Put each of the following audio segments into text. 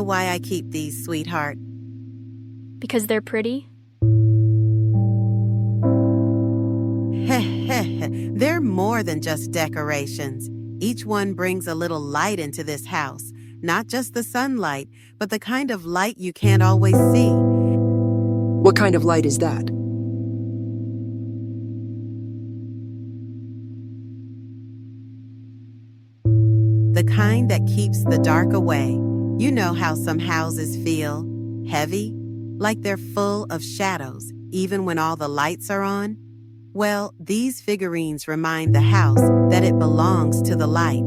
why I keep these, sweetheart? Because they're pretty? They're more than just decorations. Each one brings a little light into this house. Not just the sunlight, but the kind of light you can't always see. What kind of light is that? The kind that keeps the dark away. You know how some houses feel heavy, like they're full of shadows, even when all the lights are on. Well, these figurines remind the house that it belongs to the light.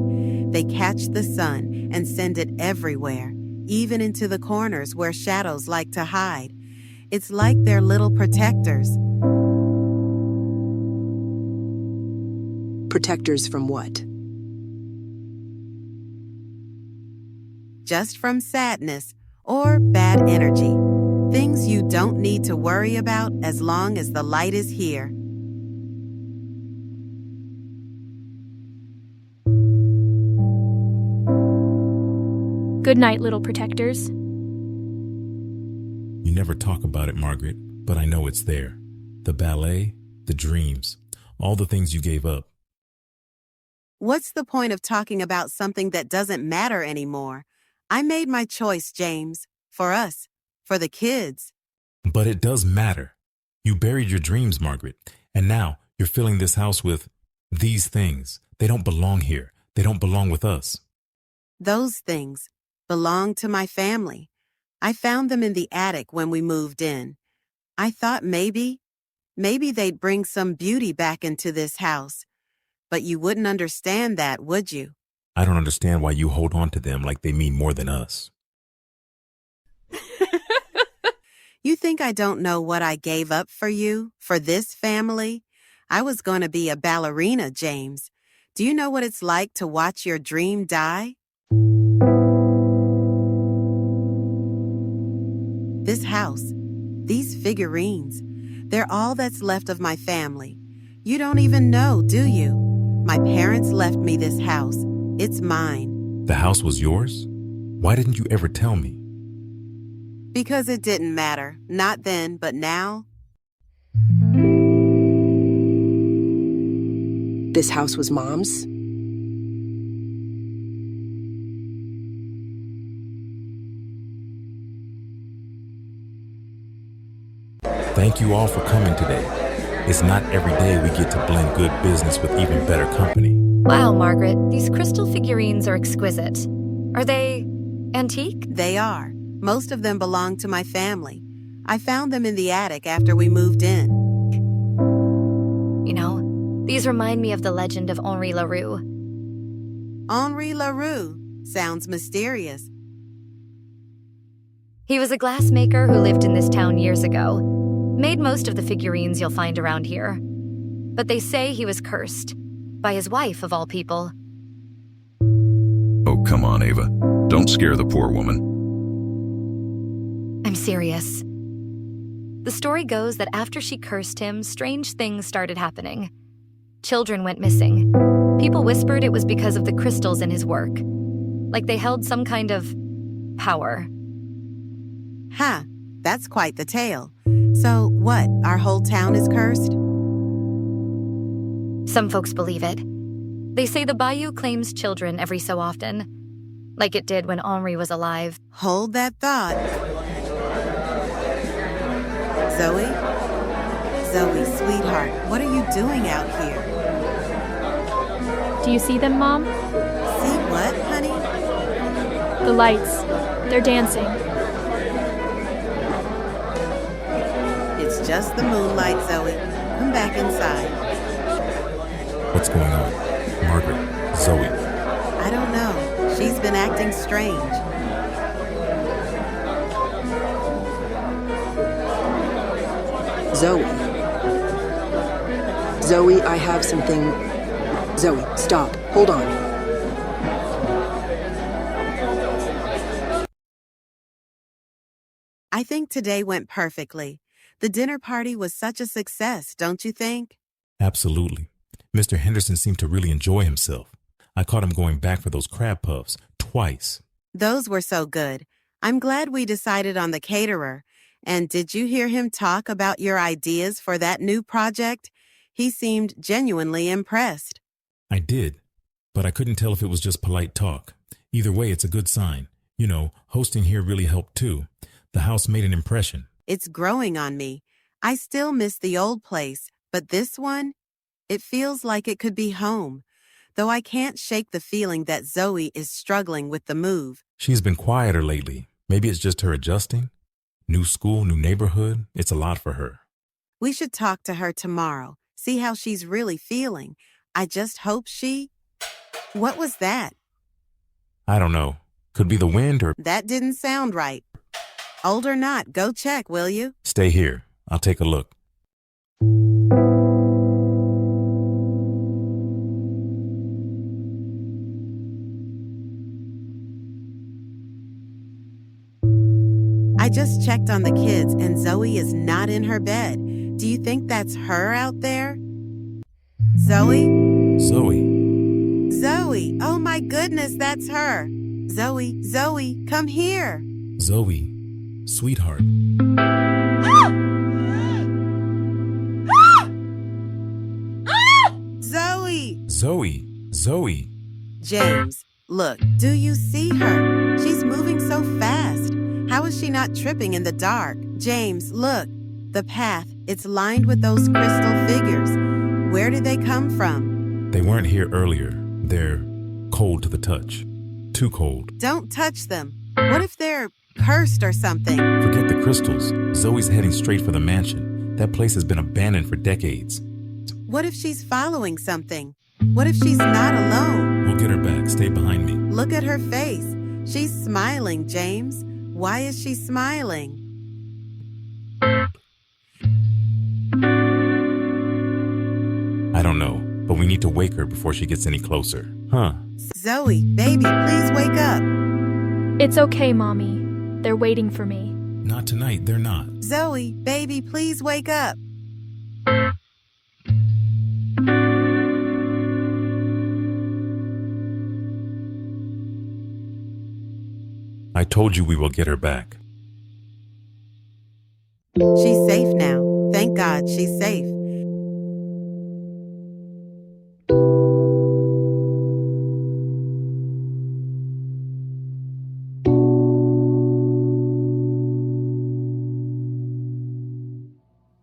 They catch the sun and send it everywhere, even into the corners where shadows like to hide. It's like they're little protectors. Protectors from what? Just from sadness or bad energy. Things you don't need to worry about as long as the light is here. Good night, little protectors. You never talk about it, Margaret, but I know it's there. The ballet, the dreams, all the things you gave up. What's the point of talking about something that doesn't matter anymore? I made my choice, James. For us. For the kids. But it does matter. You buried your dreams, Margaret, and now you're filling this house with these things. They don't belong here. They don't belong with us. Those things belong to my family. I found them in the attic when we moved in. I thought maybe they'd bring some beauty back into this house. But you wouldn't understand that, would you? I don't understand why you hold on to them like they mean more than us. You think I don't know what I gave up for you, for this family? I was going to be a ballerina, James. Do you know what it's like to watch your dream die? This house, these figurines, they're all that's left of my family. You don't even know, do you? My parents left me this house. It's mine. The house was yours? Why didn't you ever tell me? Because it didn't matter. Not then, but now. This house was Mom's? Thank you all for coming today. It's not every day we get to blend good business with even better company. Wow, Margaret, these crystal figurines are exquisite. Are they antique? They are. Most of them belong to my family. I found them in the attic after we moved in. You know, these remind me of the legend of Henri LaRue. Henri LaRue. Sounds mysterious. He was a glassmaker who lived in this town years ago. Made most of the figurines you'll find around here. But they say he was cursed. By his wife, of all people. Oh, come on, Ava. Don't scare the poor woman. I'm serious. The story goes that after she cursed him, strange things started happening. Children went missing. People whispered it was because of the crystals in his work. Like they held some kind of power. Ha, that's quite the tale. So what, our whole town is cursed? Some folks believe it. They say the bayou claims children every so often. Like it did when Henri was alive. Hold that thought. Zoe? Zoe, sweetheart, what are you doing out here? Do you see them, Mom? See what, honey? The lights. They're dancing. It's just the moonlight, Zoe. Come back inside. What's going on? Margaret, Zoe. I don't know. She's been acting strange. Zoe. Zoe, I have something... Zoe, stop. Hold on. I think today went perfectly. The dinner party was such a success, don't you think? Absolutely. Mr. Henderson seemed to really enjoy himself. I caught him going back for those crab puffs twice. Those were so good. I'm glad we decided on the caterer. And did you hear him talk about your ideas for that new project? He seemed genuinely impressed. I did, but I couldn't tell if it was just polite talk. Either way, it's a good sign. You know, hosting here really helped too. The house made an impression. It's growing on me. I still miss the old place, but this one, it feels like it could be home. Though I can't shake the feeling that Zoe is struggling with the move. She's been quieter lately. Maybe it's just her adjusting. New school, new neighborhood. It's a lot for her. We should talk to her tomorrow, see how she's really feeling. I just hope she... What was that? I don't know. Could be the wind or... That didn't sound right. Old or not, go check, will you? Stay here. I'll take a look. I just checked on the kids and Zoe is not in her bed. Do you think that's her out there? Zoe? Zoe. Zoe! Oh my goodness, that's her! Zoe, come here! Zoe. Sweetheart. Zoe! Zoe. James, look, do you see her? She's moving so fast. How is she not tripping in the dark? James, look. The path, it's lined with those crystal figures. Where did they come from? They weren't here earlier. They're cold to the touch. Too cold. Don't touch them. What if they're cursed or something? Forget the crystals. Zoe's heading straight for the mansion. That place has been abandoned for decades. What if she's following something? What if she's not alone? We'll get her back. Stay behind me. Look at her face. She's smiling, James. Why is she smiling? I don't know, but we need to wake her before she gets any closer. Huh? Zoe, baby, please wake up. It's okay, Mommy. They're waiting for me. Not tonight, they're not. Zoe, baby, please wake up. I told you we will get her back. She's safe now. Thank God she's safe.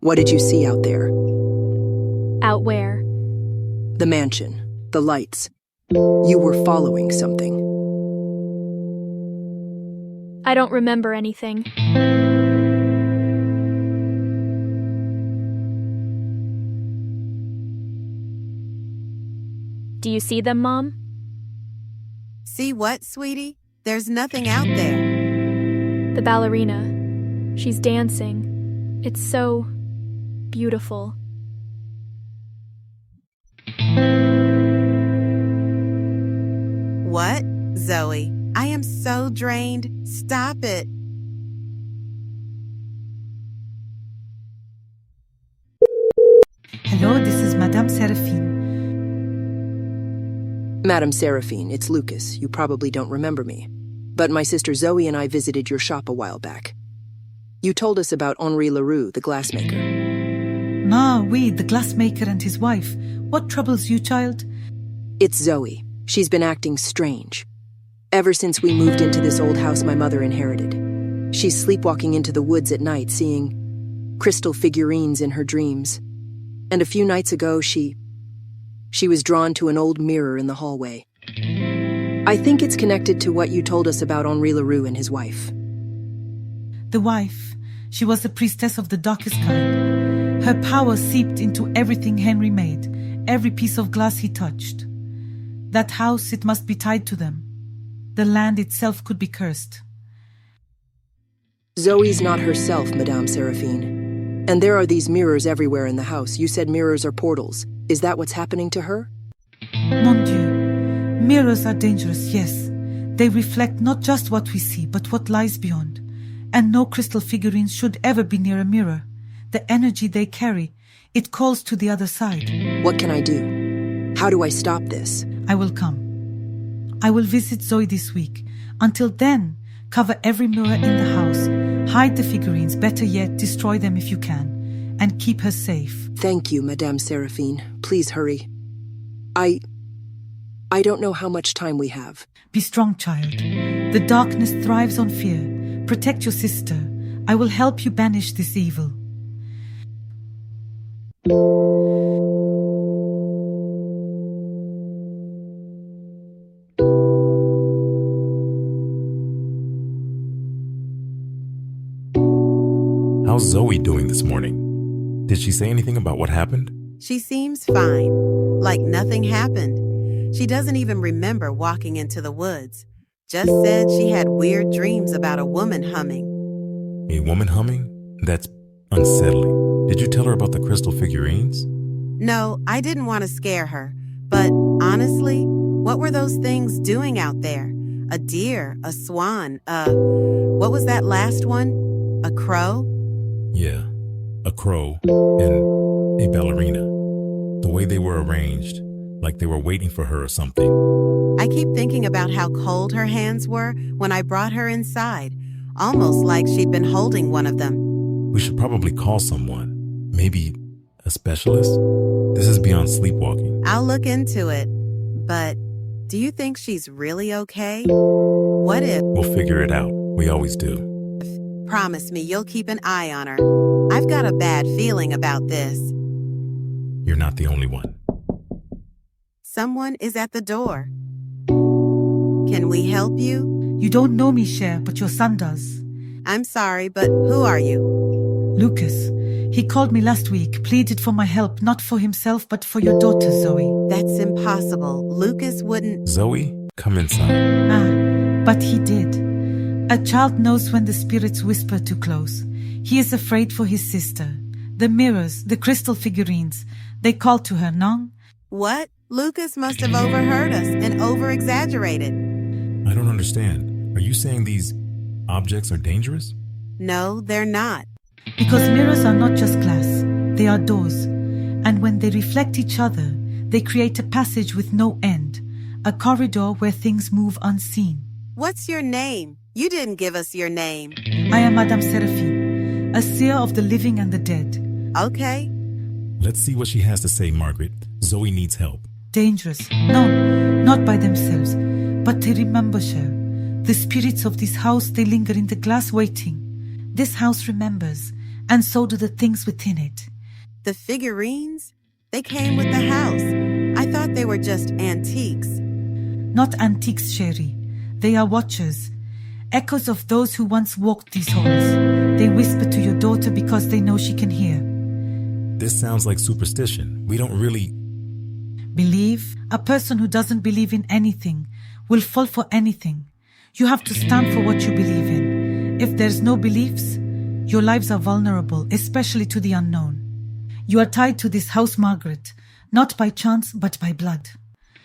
What did you see out there? Out where? The mansion, the lights. You were following something. I don't remember anything. Do you see them, Mom? See what, sweetie? There's nothing out there. The ballerina. She's dancing. It's so beautiful. What? Zoe, I am so drained. Stop it. Hello, this is Madame Seraphine. Madame Seraphine, it's Lucas. You probably don't remember me. But my sister Zoe and I visited your shop a while back. You told us about Henri Leroux, the glassmaker. Ah, oui, the glassmaker and his wife. What troubles you, child? It's Zoe. She's been acting strange. Ever since we moved into this old house my mother inherited. She's sleepwalking into the woods at night, seeing crystal figurines in her dreams. And a few nights ago, she was drawn to an old mirror in the hallway. I think it's connected to what you told us about Henri Leroux and his wife. The wife. She was a priestess of the darkest kind. Her power seeped into everything Henry made, every piece of glass he touched. That house, it must be tied to them. The land itself could be cursed. Zoe's not herself, Madame Seraphine. And there are these mirrors everywhere in the house. You said mirrors are portals. Is that what's happening to her? Mon Dieu. Mirrors are dangerous, yes. They reflect not just what we see, but what lies beyond. And no crystal figurines should ever be near a mirror. The energy they carry, it calls to the other side. What can I do? How do I stop this? I will come. I will visit Zoe this week. Until then, Cover every mirror in the house. Hide the figurines, better yet, destroy them if you can. And keep her safe. Thank you, Madame Seraphine. Please hurry. I don't know how much time we have. Be strong, child. The darkness thrives on fear. Protect your sister. I will help you banish this evil. How's Zoe doing this morning? Did she say anything about what happened? She seems fine, like nothing happened. She doesn't even remember walking into the woods. Just said she had weird dreams about a woman humming. A woman humming? That's unsettling. Did you tell her about the crystal figurines? No, I didn't want to scare her. But honestly, what were those things doing out there? A deer, a swan, what was that last one? A crow? Yeah, a crow and a ballerina. The way they were arranged, like they were waiting for her or something. I keep thinking about how cold her hands were when I brought her inside, almost like she'd been holding one of them. We should probably call someone. Maybe a specialist? This is beyond sleepwalking. I'll look into it. But do you think she's really okay? What if... We'll figure it out. We always do. Promise me you'll keep an eye on her. I've got a bad feeling about this. You're not the only one. Someone is at the door. Can we help you? You don't know me, Cher, but your son does. I'm sorry, but who are you? Lucas. He called me last week, pleaded for my help, not for himself, but for your daughter, Zoe. That's impossible. Lucas wouldn't... Zoe, come inside. But he did. A child knows when the spirits whisper too close. He is afraid for his sister. The mirrors, the crystal figurines, they call to her, no? What? Lucas must have overheard us and over-exaggerated. I don't understand. Are you saying these objects are dangerous? No, they're not. Because mirrors are not just glass, they are doors. And when they reflect each other, they create a passage with no end, a corridor where things move unseen. What's your name? You didn't give us your name. I am Madame Seraphine, a seer of the living and the dead. Okay. Let's see what she has to say, Margaret. Zoe needs help. Dangerous. No, not by themselves. But they remember, Cher. The spirits of this house, they linger in the glass waiting. This house remembers, and so do the things within it. The figurines? They came with the house. I thought they were just antiques. Not antiques, Sherry. They are watchers. Echoes of those who once walked these halls. They whisper to your daughter because they know she can hear. This sounds like superstition. We don't really... Believe? A person who doesn't believe in anything will fall for anything. You have to stand for what you believe in. If there's no beliefs, your lives are vulnerable, especially to the unknown. You are tied to this house, Margaret, not by chance, but by blood.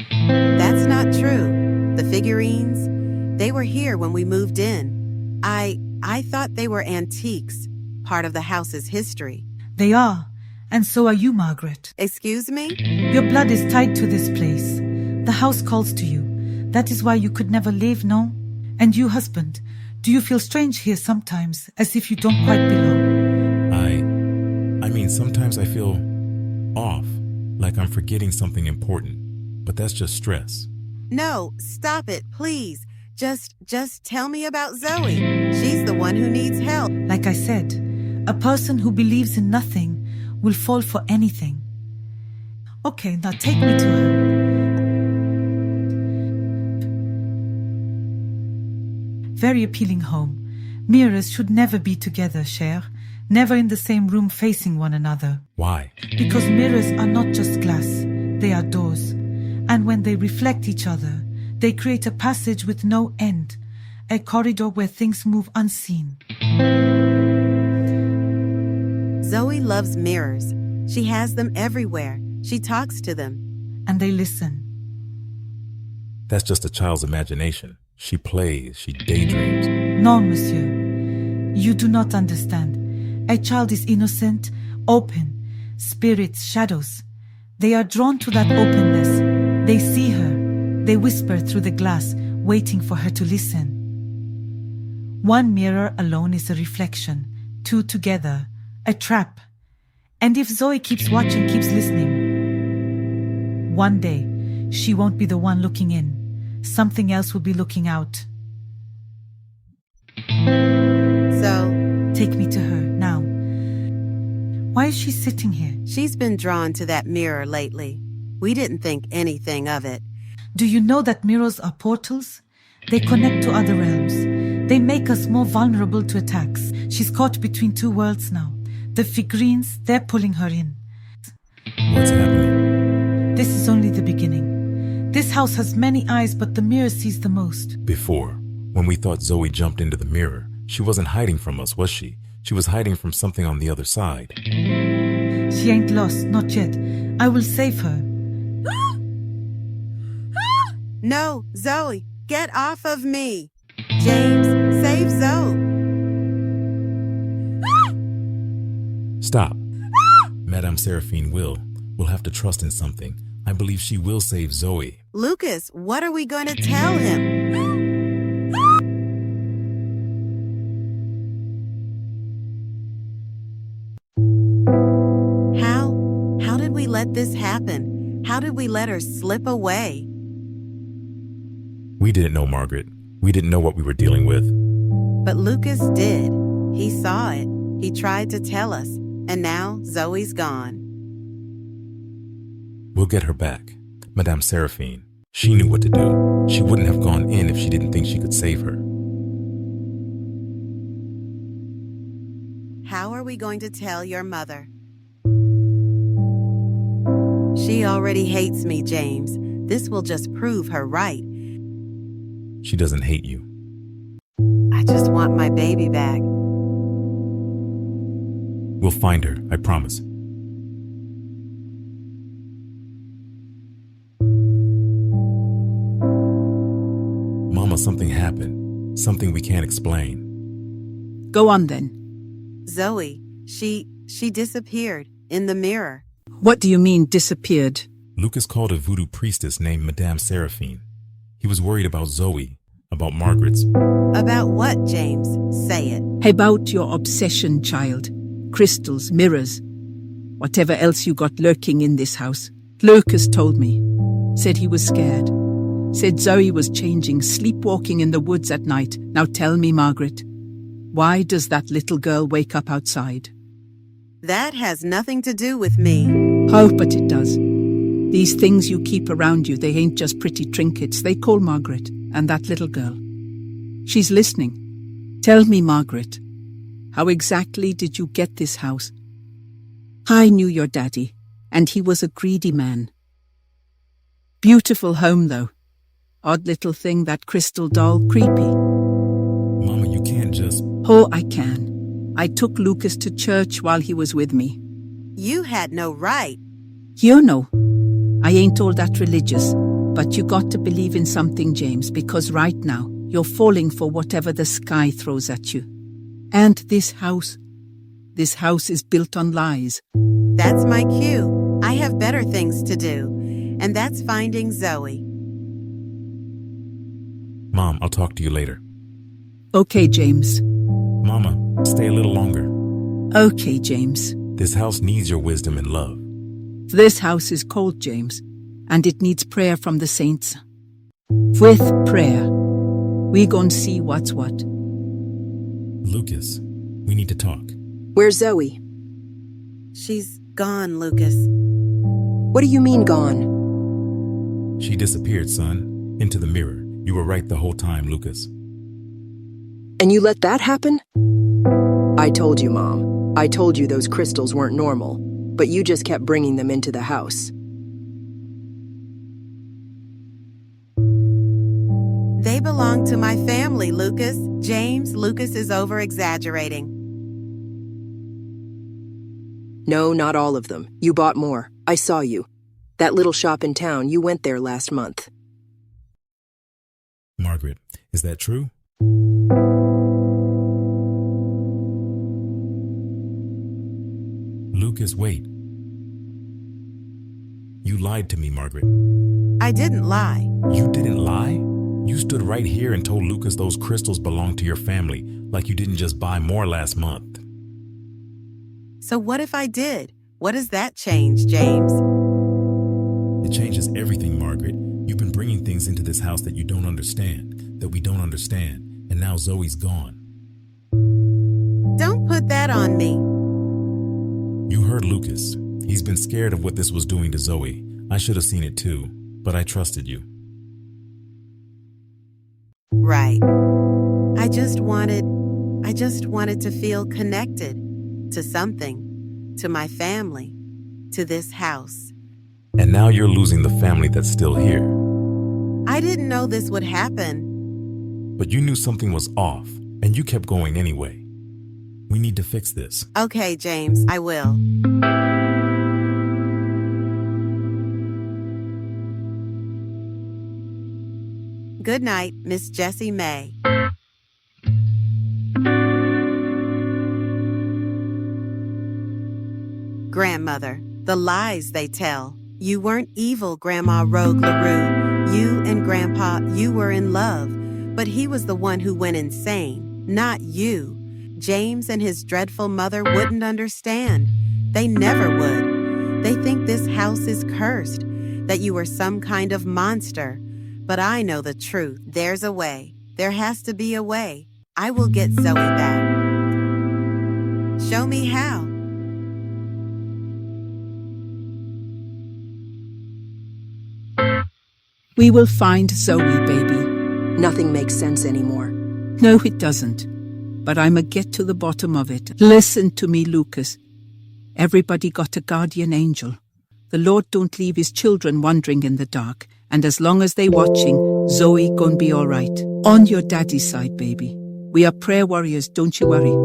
That's not true. The figurines, they were here when we moved in. I thought they were antiques, part of the house's history. They are, and so are you, Margaret. Excuse me? Your blood is tied to this place. The house calls to you. That is why you could never leave, no? And you, husband, do you feel strange here sometimes, as if you don't quite belong? I mean, sometimes I feel off, like I'm forgetting something important, but that's just stress. No, stop it, please. Just tell me about Zoe. She's the one who needs help. Like I said, a person who believes in nothing will fall for anything. Okay, now take me to her. Very appealing home. Mirrors should never be together, Cher. Never in the same room facing one another. Why? Because mirrors are not just glass, they are doors. And when they reflect each other, they create a passage with no end, a corridor where things move unseen. Zoe loves mirrors. She has them everywhere. She talks to them. And they listen. That's just a child's imagination. She plays, she daydreams. No, monsieur. You do not understand. A child is innocent, open. Spirits, shadows. They are drawn to that openness. They see her. They whisper through the glass, waiting for her to listen. One mirror alone is a reflection, two together, a trap. And if Zoe keeps watching, keeps listening, one day she won't be the one looking in. Something else will be looking out. So, Take me to her now. Why is she sitting here? she's been drawn to that mirror lately. We didn't think anything of it. Do you know that mirrors are portals? They connect to other realms. They make us more vulnerable to attacks. She's caught between two worlds now. The figurines, they're pulling her in. What's happening? This is only the beginning. This house has many eyes, but the mirror sees the most. Before, when we thought Zoe jumped into the mirror, she wasn't hiding from us, was she? She was hiding from something on the other side. She ain't lost, not yet. I will save her. No, Zoe, get off of me. James, save Zoe. Stop. Madame Seraphine will. We'll have to trust in something. I believe she will save Zoe. Lucas, what are we going to tell him? How did we let this happen? How did we let her slip away? We didn't know, Margaret. We didn't know what we were dealing with. But Lucas did. He saw it. He tried to tell us. And now Zoe's gone. We'll get her back. Madame Seraphine. She knew what to do. She wouldn't have gone in if she didn't think she could save her. How are we going to tell your mother? She already hates me, James. This will just prove her right. She doesn't hate you. I just want my baby back. We'll find her, I promise. Mama, something happened. Something we can't explain. Go on then. Zoe, she disappeared in the mirror. What do you mean disappeared? Lucas called a voodoo priestess named Madame Seraphine. He was worried about Zoe, about Margaret's. About what, James? Say it. About your obsession, child. Crystals, mirrors, whatever else you got lurking in this house. Lucas told me. Said he was scared. Said Zoe was changing, sleepwalking in the woods at night. Now tell me, Margaret, why does that little girl wake up outside? That has nothing to do with me. Oh, but it does. These things you keep around you, they ain't just pretty trinkets. They call Margaret and that little girl. She's listening. Tell me, Margaret, how exactly did you get this house? I knew your daddy, and he was a greedy man. Beautiful home, though. Odd little thing, that crystal doll, creepy. Mama, you can't just... Oh, I can. I took Lucas to church while he was with me. You had no right. You know, I ain't all that religious, but you got to believe in something, James, because right now you're falling for whatever the sky throws at you. And this house is built on lies. That's my cue. I have better things to do, and that's finding Zoe. Mom, I'll talk to you later. Okay, James. Mama, stay a little longer. Okay, James. This house needs your wisdom and love. This house is cold, James, and it needs prayer from the saints. With prayer, we gon' see what's what. Lucas, we need to talk. Where's Zoe? She's gone, Lucas. What do you mean gone? She disappeared, son. Into the mirror. You were right the whole time, Lucas. And you let that happen? I told you, Mom. I told you those crystals weren't normal, but you just kept bringing them into the house. They belong to my family, Lucas. James, Lucas is over-exaggerating. No, not all of them. You bought more. I saw you. That little shop in town, you went there last month. Margaret, is that true? Lucas, wait. You lied to me, Margaret. I didn't lie. You didn't lie? You stood right here and told Lucas those crystals belonged to your family, like you didn't just buy more last month. So what if I did? What does that change, James? It changes everything, Margaret. You've been bringing things into this house that you don't understand, that we don't understand, and now Zoe's gone. Don't put that on me. You heard Lucas. He's been scared of what this was doing to Zoe. I should have seen it too, but I trusted you. Right. I just wanted to feel connected to something, to my family, to this house. And now you're losing the family that's still here. I didn't know this would happen. But you knew something was off, and you kept going anyway. We need to fix this. Okay, James, I will. Good night, Miss Jessie May. Grandmother, the lies they tell. You weren't evil, Grandma Rogue LaRue. You and Grandpa, you were in love, but he was the one who went insane, not you. James and his dreadful mother wouldn't understand. They never would. They think this house is cursed, that you were some kind of monster. But I know the truth. There's a way. There has to be a way. I will get Zoe back. Show me how. We will find Zoe, baby. Nothing makes sense anymore. No, it doesn't. But I'ma get to the bottom of it. Listen to me, Lucas. Everybody got a guardian angel. The Lord don't leave his children wandering in the dark. And as long as they watching, Zoe gon' be alright. On your daddy's side, baby. We are prayer warriors, don't you worry.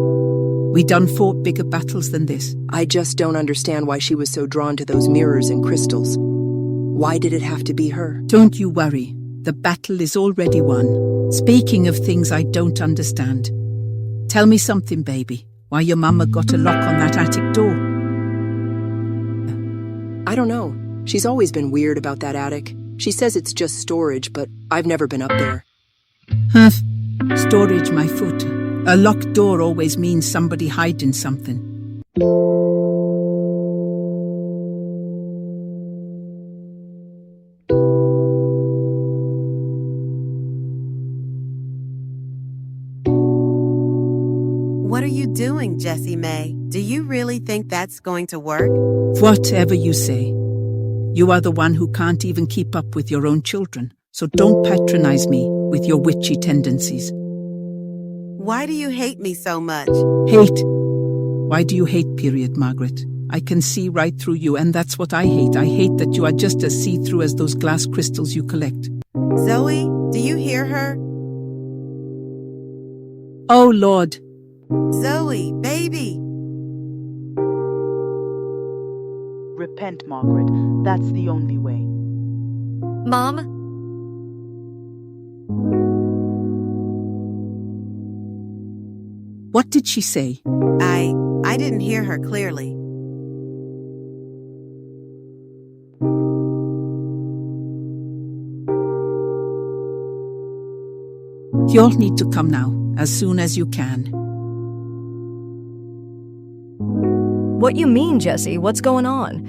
We done fought bigger battles than this. I just don't understand why she was so drawn to those mirrors and crystals. Why did it have to be her? Don't you worry. The battle is already won. Speaking of things I don't understand, tell me something, baby. Why your mama got a lock on that attic door? I don't know. She's always been weird about that attic. She says it's just storage, but I've never been up there. Huh? Storage, my foot. A locked door always means somebody hiding something. What are you doing, Jessie May? Do you really think that's going to work? Whatever you say. You are the one who can't even keep up with your own children, so don't patronize me with your witchy tendencies. Why do you hate me so much? Hate? Why do you hate, period, Margaret? I can see right through you, and that's what I hate. I hate that you are just as see-through as those glass crystals you collect. Zoe, do you hear her? Oh, Lord. Zoe, baby. Repent, Margaret. That's the only way. Mom? What did she say? I didn't hear her clearly. You'll need to come now, as soon as you can. What you mean, Jesse? What's going on?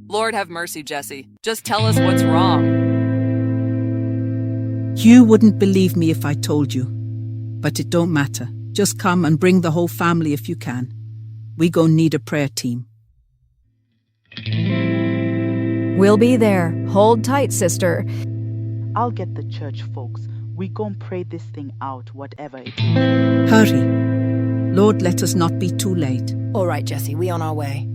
Lord have mercy, Jesse. Just tell us what's wrong. You wouldn't believe me if I told you. But it don't matter. Just come and bring the whole family if you can. We gon' need a prayer team. We'll be there. Hold tight, sister. I'll get the church folks. We gon' pray this thing out, whatever it is. Hurry. Lord, let us not be too late. All right, Jesse, we on our way.